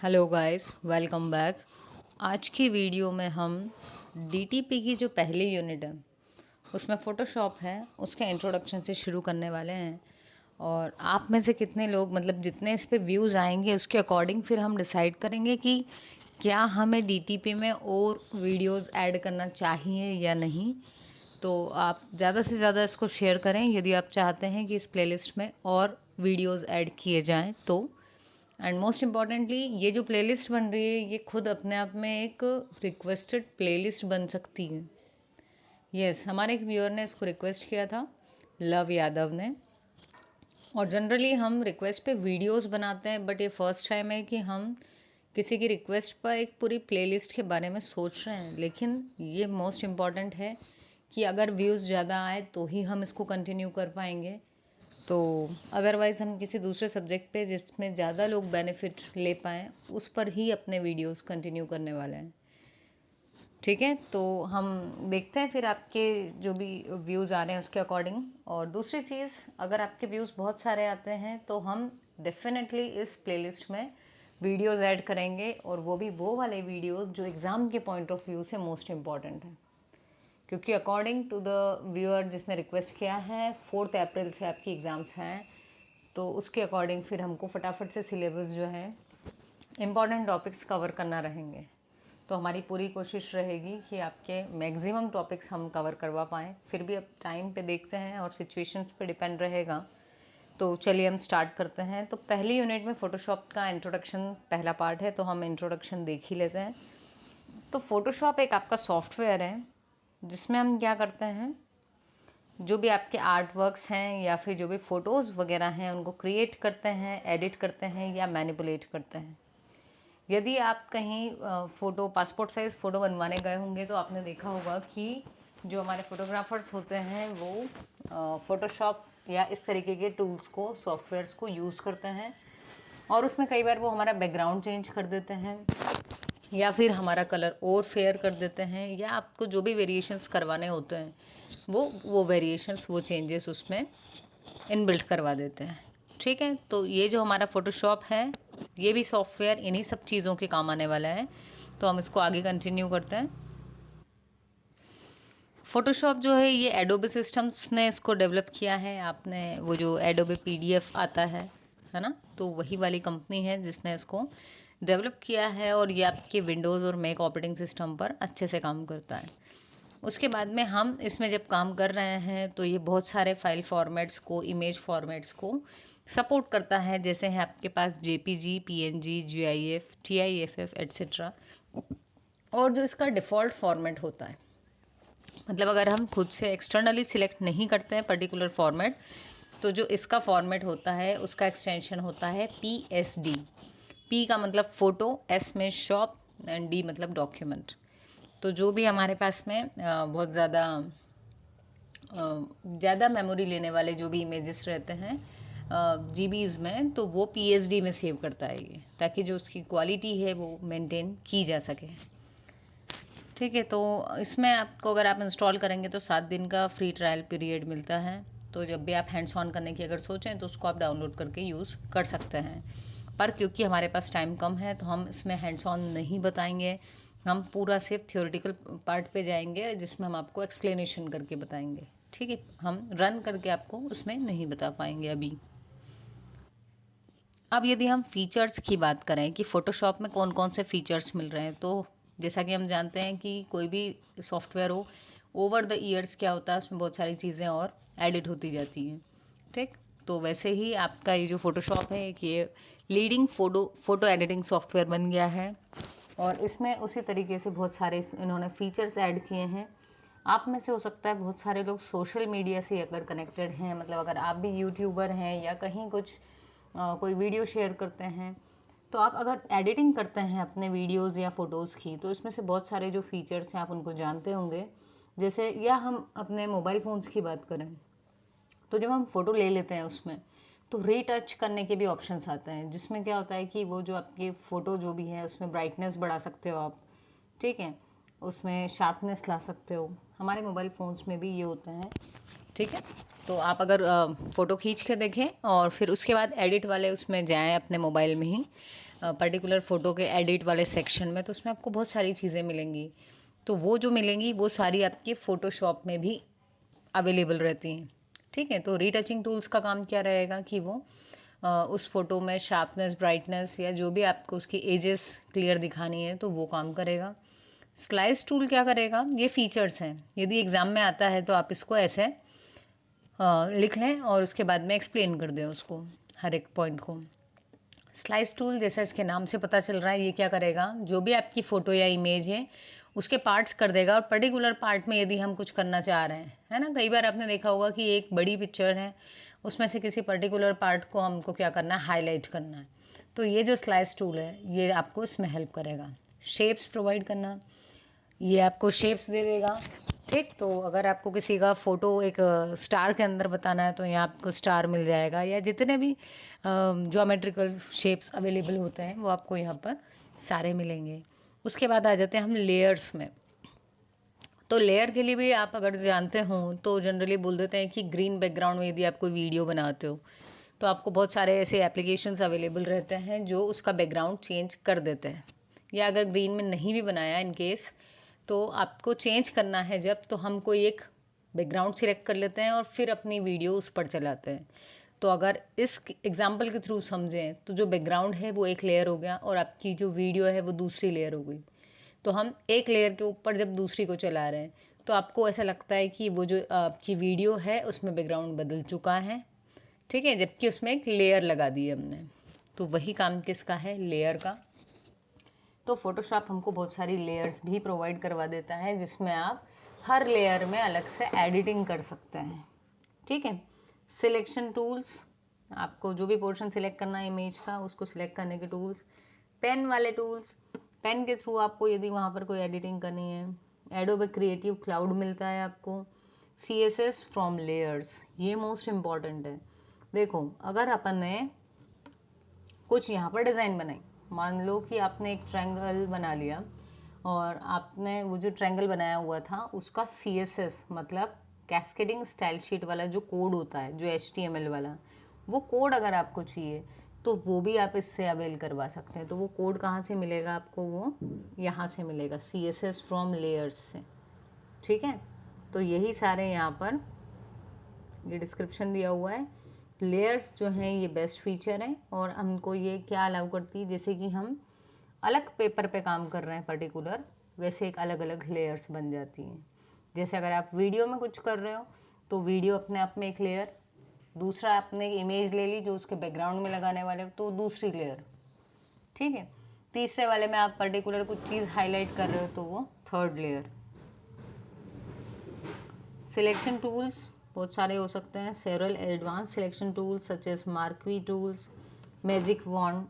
Hello guys, welcome back. आज की video में हम डीटीपी की जो पहली यूनिट है उसमें फ़ोटोशॉप है उसके इंट्रोडक्शन से शुरू करने वाले हैं। और आप में से कितने लोग मतलब जितने इस पे व्यूज़ आएंगे उसके अकॉर्डिंग फिर हम डिसाइड करेंगे कि क्या हमें डीटीपी में और वीडियोस ऐड करना चाहिए या नहीं। तो आप ज़्यादा से ज़्यादा इसको शेयर करें यदि आप चाहते हैं कि इस प्लेलिस्ट में और वीडियोस ऐड किए जाएं तो। एंड मोस्ट इम्पॉर्टेंटली ये जो प्लेलिस्ट बन रही है ये खुद अपने आप में एक रिक्वेस्टेड प्लेलिस्ट बन सकती है। यस, हमारे एक व्यूअर ने इसको रिक्वेस्ट किया था, लव यादव ने। और जनरली हम रिक्वेस्ट पे वीडियोस बनाते हैं, बट ये फर्स्ट टाइम है कि हम किसी की रिक्वेस्ट पर एक पूरी प्लेलिस्ट के बारे में सोच रहे हैं। लेकिन ये मोस्ट इम्पॉर्टेंट है कि अगर व्यूज़ ज़्यादा आए तो ही हम इसको कंटिन्यू कर पाएंगे। तो अदरवाइज़ हम किसी दूसरे सब्जेक्ट पे जिसमें ज़्यादा लोग बेनिफिट ले पाएँ उस पर ही अपने वीडियोस कंटिन्यू करने वाले हैं। ठीक है, तो हम देखते हैं फिर आपके जो भी व्यूज़ आ रहे हैं उसके अकॉर्डिंग। और दूसरी चीज़, अगर आपके व्यूज़ बहुत सारे आते हैं तो हम डेफिनेटली इस प्लेलिस्ट में वीडियोस ऐड करेंगे, और वो भी वो वाले वीडियोस जो एग्ज़ाम के पॉइंट ऑफ व्यू से मोस्ट इम्पॉर्टेंट है। क्योंकि अकॉर्डिंग टू द व्यूअर जिसने रिक्वेस्ट किया है 4 अप्रैल से आपकी एग्ज़ाम्स हैं, तो उसके अकॉर्डिंग फिर हमको फटाफट से सिलेबस जो है इम्पॉर्टेंट टॉपिक्स कवर करना रहेंगे। तो हमारी पूरी कोशिश रहेगी कि आपके मैक्सिमम टॉपिक्स हम कवर करवा पाएँ। फिर भी अब टाइम पे देखते हैं और सिचुएशंस पे डिपेंड रहेगा। तो चलिए हम स्टार्ट करते हैं। तो पहली यूनिट में फ़ोटोशॉप का इंट्रोडक्शन पहला पार्ट है, तो हम इंट्रोडक्शन देख ही लेते हैं। तो फ़ोटोशॉप एक आपका सॉफ्टवेयर है जिसमें हम क्या करते हैं, जो भी आपके आर्ट वर्क्स हैं या फिर जो भी फ़ोटोज़ वगैरह हैं उनको क्रिएट करते हैं, एडिट करते हैं या मैनिपुलेट करते हैं। यदि आप कहीं फ़ोटो पासपोर्ट साइज़ फ़ोटो बनवाने गए होंगे तो आपने देखा होगा कि जो हमारे फ़ोटोग्राफ़र्स होते हैं वो फ़ोटोशॉप या इस तरीके के टूल्स को, सॉफ्टवेयर्स को यूज़ करते हैं। और उसमें कई बार वो हमारा बैकग्राउंड चेंज कर देते हैं या फिर हमारा कलर और फेयर कर देते हैं, या आपको जो भी वेरिएशंस करवाने होते हैं वो वेरिएशंस, वो चेंजेस उसमें इनबिल्ट करवा देते हैं। ठीक है, तो ये जो हमारा फ़ोटोशॉप है ये भी सॉफ्टवेयर इन्हीं सब चीज़ों के काम आने वाला है। तो हम इसको आगे कंटिन्यू करते हैं। फ़ोटोशॉप जो है ये एडोबे सिस्टम्स ने इसको डेवलप किया है। आपने वो जो एडोबे पीडीएफ आता है ना, तो वही वाली कंपनी है जिसने इसको डेवलप किया है, और ये आपके विंडोज़ और मैक ऑपरेटिंग सिस्टम पर अच्छे से काम करता है। उसके बाद में हम इसमें जब काम कर रहे हैं तो ये बहुत सारे फाइल फॉर्मेट्स को, इमेज फॉर्मेट्स को सपोर्ट करता है। जैसे है आपके पास JPG, PNG, GIF, TIFF etcetera. और जो इसका डिफ़ॉल्ट फॉर्मेट होता है, मतलब अगर हम खुद से एक्सटर्नली सिलेक्ट नहीं करते हैं पर्टिकुलर फॉर्मेट, तो जो इसका फॉर्मेट होता है उसका एक्सटेंशन होता है पीएसडी। पी का मतलब फ़ोटो, एस में शॉप एंड डी मतलब डॉक्यूमेंट। तो जो भी हमारे पास में बहुत ज़्यादा मेमोरी लेने वाले जो भी इमेजेस रहते हैं जीबीज़ में, तो वो पीएसडी में सेव करता है ये, ताकि जो उसकी क्वालिटी है वो मेंटेन की जा सके। ठीक है, तो इसमें आपको अगर आप इंस्टॉल करेंगे तो 7 दिन का फ्री ट्रायल पीरियड मिलता है। तो जब भी आप हैंड्स ऑन करने की अगर सोचें तो उसको आप डाउनलोड करके यूज़ कर सकते हैं। पर क्योंकि हमारे पास टाइम कम है तो हम इसमें हैंड्स ऑन नहीं बताएंगे, हम पूरा सिर्फ थ्योरेटिकल पार्ट पे जाएंगे जिसमें हम आपको एक्सप्लेनेशन करके बताएंगे। ठीक है, हम रन करके आपको उसमें नहीं बता पाएंगे अभी। अब यदि हम फीचर्स की बात करें कि फ़ोटोशॉप में कौन कौन से फ़ीचर्स मिल रहे हैं, तो जैसा कि हम जानते हैं कि कोई भी सॉफ्टवेयर हो, ओवर द ईयर्स क्या होता है उसमें बहुत सारी चीज़ें और एडिट होती जाती हैं। ठीक, तो वैसे ही आपका ये जो फ़ोटोशॉप है कि ये लीडिंग फ़ोटो एडिटिंग सॉफ्टवेयर बन गया है, और इसमें उसी तरीके से बहुत सारे इन्होंने फ़ीचर्स ऐड किए हैं। आप में से हो सकता है बहुत सारे लोग सोशल मीडिया से अगर कनेक्टेड हैं, मतलब अगर आप भी यूट्यूबर हैं या कहीं कुछ कोई वीडियो शेयर करते हैं, तो आप अगर एडिटिंग करते हैं अपने वीडियोस या फ़ोटोज़ की, तो इसमें से बहुत सारे जो फीचर्स हैं आप उनको जानते होंगे। जैसे या हम अपने मोबाइल फ़ोन्स की बात करें, तो जब हम फ़ोटो ले लेते हैं उसमें तो रीटच करने के भी ऑप्शंस आते हैं, जिसमें क्या होता है कि वो जो आपकी फ़ोटो जो भी है उसमें ब्राइटनेस बढ़ा सकते हो आप। ठीक है, उसमें शार्पनेस ला सकते हो। हमारे मोबाइल फ़ोन्स में भी ये होता है। ठीक है, तो आप अगर फ़ोटो खींच के देखें और फिर उसके बाद एडिट वाले उसमें जाएं अपने मोबाइल में ही, पर्टिकुलर फ़ोटो के एडिट वाले सेक्शन में, तो उसमें आपको बहुत सारी चीज़ें मिलेंगी। तो वो जो मिलेंगी वो सारी आपकी फ़ोटोशॉप में भी अवेलेबल रहती हैं। ठीक है, तो रीटचिंग टूल्स का काम क्या रहेगा कि वो उस फ़ोटो में शार्पनेस, ब्राइटनेस या जो भी आपको उसकी एजेस क्लियर दिखानी है तो वो काम करेगा। स्लाइस टूल क्या करेगा, ये फीचर्स हैं, यदि एग्ज़ाम में आता है तो आप इसको ऐसे लिख लें और उसके बाद में एक्सप्लेन कर दें उसको, हर एक पॉइंट को। स्लाइस टूल जैसा इसके नाम से पता चल रहा है, ये क्या करेगा, जो भी आपकी फ़ोटो या इमेज है उसके पार्ट्स कर देगा, और पर्टिकुलर पार्ट में यदि हम कुछ करना चाह रहे हैं, है ना, कई बार आपने देखा होगा कि एक बड़ी पिक्चर है, उसमें से किसी पर्टिकुलर पार्ट को हमको क्या करना है, हाईलाइट करना है, तो ये जो स्लाइस टूल है ये आपको इसमें हेल्प करेगा। शेप्स प्रोवाइड करना, ये आपको शेप्स दे देगा। ठीक, तो अगर आपको किसी का फ़ोटो एक स्टार के अंदर बताना है तो यहाँ आपको स्टार मिल जाएगा, या जितने भी ज्योमेट्रिकल शेप्स अवेलेबल होते हैं वो आपको यहाँ पर सारे मिलेंगे। उसके बाद आ जाते हैं हम लेयर्स में। तो लेयर के लिए भी आप अगर जानते हो तो जनरली बोल देते हैं कि ग्रीन बैकग्राउंड में यदि आप कोई वीडियो बनाते हो तो आपको बहुत सारे ऐसे एप्लीकेशंस अवेलेबल रहते हैं जो उसका बैकग्राउंड चेंज कर देते हैं, या अगर ग्रीन में नहीं भी बनाया इन केस तो आपको चेंज करना है जब, तो हम कोई एक बैकग्राउंड सिलेक्ट कर लेते हैं और फिर अपनी वीडियो उस पर चलाते हैं। तो अगर इस एग्जांपल के थ्रू समझें तो जो बैकग्राउंड है वो एक लेयर हो गया और आपकी जो वीडियो है वो दूसरी लेयर हो गई। तो हम एक लेयर के ऊपर जब दूसरी को चला रहे हैं तो आपको ऐसा लगता है कि वो जो आपकी वीडियो है उसमें बैकग्राउंड बदल चुका है। ठीक है, जबकि उसमें एक लेयर लगा दी है हमने। तो वही काम किसका है, लेयर का। तो फोटोशॉप हमको बहुत सारी लेयर्स भी प्रोवाइड करवा देता है जिसमें आप हर लेयर में अलग से एडिटिंग कर सकते हैं। ठीक है, सिलेक्शन टूल्स, आपको जो भी पोर्शन सिलेक्ट करना है इमेज का उसको सिलेक्ट करने के टूल्स। पेन वाले टूल्स, पेन के थ्रू आपको यदि वहाँ पर कोई एडिटिंग करनी है। एडोबे क्रिएटिव क्लाउड मिलता है आपको। CSS फ्रॉम लेयर्स, ये मोस्ट इम्पॉर्टेंट है। देखो, अगर अपन ने कुछ यहाँ पर डिज़ाइन बनाई, मान लो कि आपने एक ट्रायंगल बना लिया और आपने वो जो ट्रायंगल बनाया हुआ था उसका CSS मतलब कैस्केडिंग स्टाइल शीट वाला जो कोड होता है, जो HTML वाला, वो कोड अगर आपको चाहिए तो वो भी आप इससे अवेल करवा सकते हैं। तो वो कोड कहाँ से मिलेगा आपको, वो यहाँ से मिलेगा, CSS फ्रॉम लेयर्स से। ठीक है, तो यही सारे यहाँ पर ये डिस्क्रिप्शन दिया हुआ है। लेयर्स जो हैं ये बेस्ट फीचर है और हमको ये क्या अलाउ करती है, जैसे कि हम अलग पेपर पे काम कर रहे हैं पर्टिकुलर, वैसे एक अलग अलग लेयर्स बन जाती हैं। जैसे अगर आप वीडियो में कुछ कर रहे हो तो वीडियो अपने आप में एक लेयर, दूसरा आपने इमेज ले ली जो उसके बैकग्राउंड में लगाने वाले हो तो दूसरी लेयर। ठीक है, तीसरे वाले में आप पर्टिकुलर कुछ चीज़ हाईलाइट कर रहे हो तो वो थर्ड लेयर। सिलेक्शन टूल्स बहुत सारे हो सकते हैं, several advance selection tools such as marquee tools, magic wand,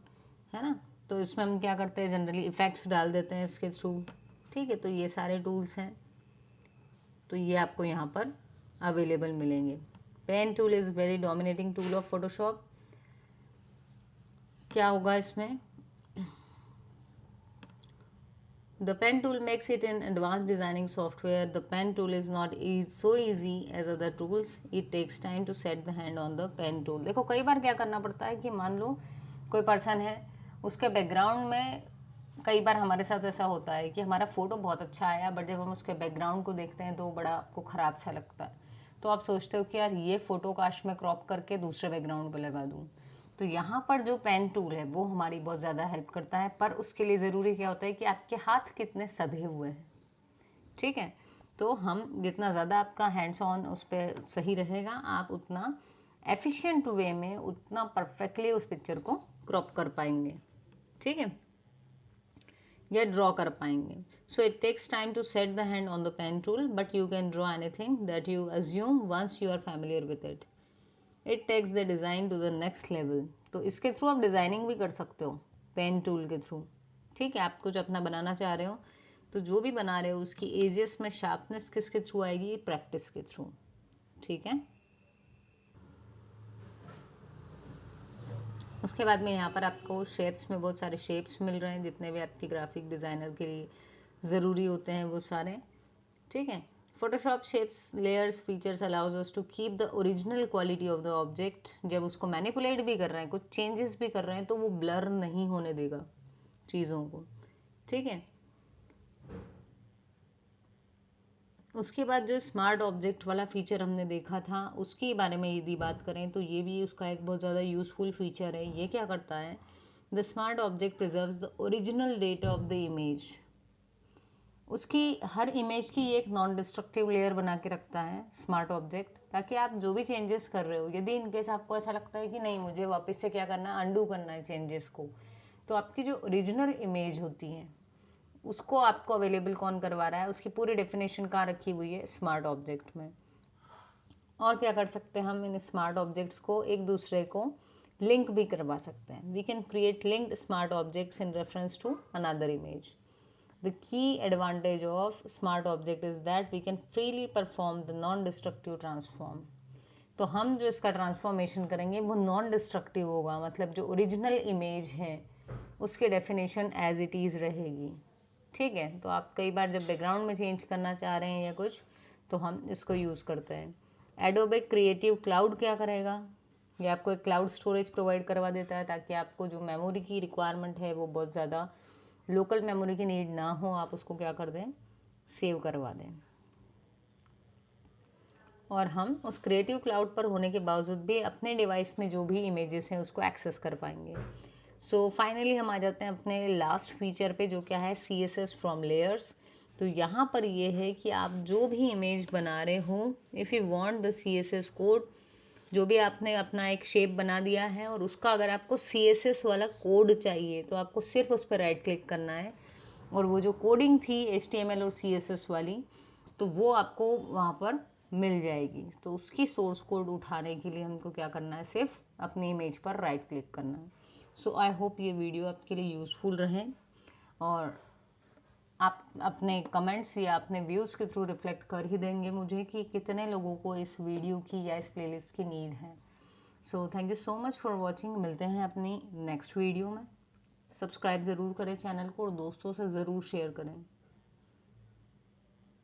है ना। तो इसमें हम क्या करते हैं, जनरली इफ़ेक्ट्स डाल देते हैं इसके थ्रू। ठीक है, तो ये सारे टूल्स हैं, तो ये आपको यहाँ पर अवेलेबल मिलेंगे। Pen tool is very dominating tool of Photoshop. क्या होगा इसमें, The pen tool makes it an advanced designing software. The pen tool is not so easy as other tools. It takes time to set the hand on the pen tool. देखो कई बार क्या करना पड़ता है कि मान लो कोई पर्सन है, उसके बैकग्राउंड में कई बार हमारे साथ ऐसा होता है कि हमारा फ़ोटो बहुत अच्छा आया बट जब हम उसके बैकग्राउंड को देखते हैं तो बड़ा आपको ख़राब सा लगता है। तो आप सोचते हो कि यार ये फ़ोटो काश मैं क्रॉप करके दूसरे बैकग्राउंड पर लगा दूँ। तो यहाँ पर जो पेन टूल है वो हमारी बहुत ज़्यादा हेल्प करता है, पर उसके लिए ज़रूरी क्या होता है कि आपके हाथ कितने सधे हुए हैं। ठीक है, तो हम जितना ज़्यादा आपका हैंड्स ऑन उस पर सही रहेगा, आप उतना एफिशिएंट वे में उतना परफेक्टली उस पिक्चर को क्रॉप कर पाएंगे। ठीक है, या ड्रॉ कर पाएंगे। So it takes time to set the hand on the pen tool but you can draw anything that you assume once you are familiar with it. It takes the design to the next level. तो इसके through आप designing भी कर सकते हो pen tool के through. ठीक है, आप कुछ अपना बनाना चाह रहे हो तो जो भी बना रहे हो उसकी एजेस में शार्पनेस किसके थ्रू आएगी, प्रैक्टिस के थ्रू। ठीक है, उसके बाद में यहाँ पर आपको शेप्स में बहुत सारे शेप्स मिल रहे हैं, जितने भी आपकी ग्राफिक डिज़ाइनर के लिए ज़रूरी होते हैं वो सारे। ठीक है, Photoshop shapes layers features allows us to keep the original quality of the object. जब उसको मैनिपुलेट भी कर रहे हैं, कुछ चेंजेस भी कर रहे हैं, तो वो ब्लर नहीं होने देगा चीज़ों को, ठीक है। उसके बाद जो स्मार्ट ऑब्जेक्ट वाला फीचर हमने देखा था, उसके बारे में यदि बात करें तो ये भी उसका एक बहुत ज़्यादा यूज़फुल फीचर है। ये क्या करता है, the smart object preserves the original data of the image. उसकी हर इमेज की एक नॉन डिस्ट्रक्टिव लेयर बना के रखता है स्मार्ट ऑब्जेक्ट, ताकि आप जो भी चेंजेस कर रहे हो, यदि इनकेस आपको ऐसा लगता है कि नहीं मुझे वापस से क्या करना है, अंडू करना है चेंजेस को, तो आपकी जो ओरिजिनल इमेज होती है उसको आपको अवेलेबल कौन करवा रहा है, उसकी पूरी डेफिनेशन कहाँ रखी हुई है, स्मार्ट ऑब्जेक्ट में। और क्या कर सकते हैं हम, इन स्मार्ट ऑब्जेक्ट्स को एक दूसरे को लिंक भी करवा सकते हैं। We can create linked smart objects in reference to another image. The key advantage of smart object is that we can freely perform the non-destructive transform। तो हम जो इसका ट्रांसफॉर्मेशन करेंगे वो नॉन डिस्ट्रक्टिव होगा, मतलब जो ओरिजिनल इमेज है उसकी डेफिनेशन एज इट इज़ रहेगी, ठीक है। तो आप कई बार जब बैकग्राउंड में चेंज करना चाह रहे हैं या कुछ, तो हम इसको यूज़ करते हैं। एडोबे क्रिएटिव क्लाउड क्या करेगा, ये आपको एक क्लाउड स्टोरेज प्रोवाइड करवा देता है, ताकि आपको जो मेमोरी की रिक्वायरमेंट है वो बहुत ज़्यादा लोकल मेमोरी की नीड ना हो, आप उसको क्या कर दें, सेव करवा दें। और हम उस क्रिएटिव क्लाउड पर होने के बावजूद भी अपने डिवाइस में जो भी इमेजेस हैं उसको एक्सेस कर पाएंगे। सो फाइनली हम आ जाते हैं अपने लास्ट फीचर पे, जो क्या है, CSS फ्रॉम लेयर्स। तो यहाँ पर ये है कि आप जो भी इमेज बना रहे हो, if you want the CSS code, जो भी आपने अपना एक शेप बना दिया है और उसका अगर आपको CSS वाला कोड चाहिए, तो आपको सिर्फ उस पर राइट क्लिक करना है, और वो जो कोडिंग थी HTML और CSS वाली, तो वो आपको वहाँ पर मिल जाएगी। तो उसकी सोर्स कोड उठाने के लिए हमको क्या करना है, सिर्फ अपनी इमेज पर राइट क्लिक करना है। सो आई होप ये वीडियो आपके लिए यूज़फुल रहे, और आप अपने कमेंट्स या अपने व्यूज़ के थ्रू रिफ्लेक्ट कर ही देंगे मुझे कि कितने लोगों को इस वीडियो की या इस प्लेलिस्ट की नीड है। So thank you so much for watching. मिलते हैं अपनी नेक्स्ट वीडियो में। सब्सक्राइब ज़रूर करें चैनल को और दोस्तों से ज़रूर शेयर करें।